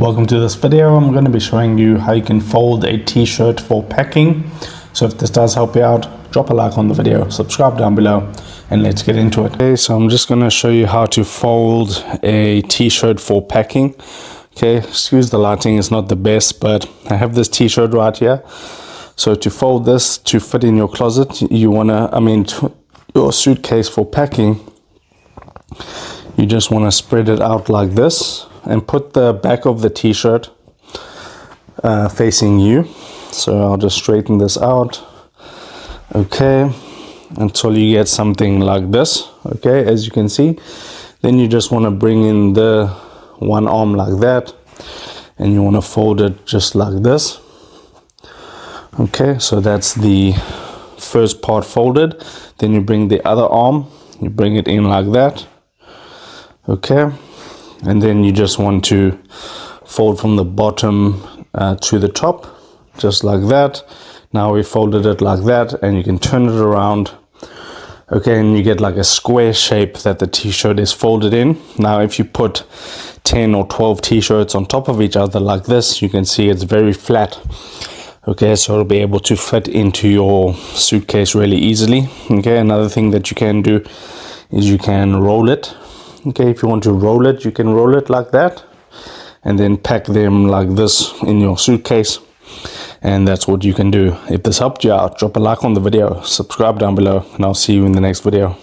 Welcome to this video. I'm going to be showing you how you can fold a t-shirt for packing. So if this does help you out, drop a like on the video, subscribe down below, and let's get into it. Okay, so I'm just going to show you how to fold a t-shirt for packing. Okay, excuse the lighting, it's not the best, but I have this t-shirt right here. So to fold this to fit in your closet, your suitcase for packing, you just want to spread it out like this and put the back of the t-shirt facing you. So I'll just straighten this out, okay, until you get something like this. Okay, as you can see, then you just want to bring in the one arm like that, and you want to fold it just like this. Okay, so that's the first part folded. Then you bring the other arm, you bring it in like that. Okay, and then you just want to fold from the bottom to the top, just like that. Now we folded it like that, and you can turn it around. Okay, and you get like a square shape that the t-shirt is folded in. Now if you put 10 or 12 t-shirts on top of each other like this, you can see it's very flat. Okay, so it'll be able to fit into your suitcase really easily. Okay, another thing that you can do is you can roll it. Okay, if you want to roll it, you can roll it like that and then pack them like this in your suitcase. And that's what you can do. If this helped you out, drop a like on the video, subscribe down below, and I'll see you in the next video.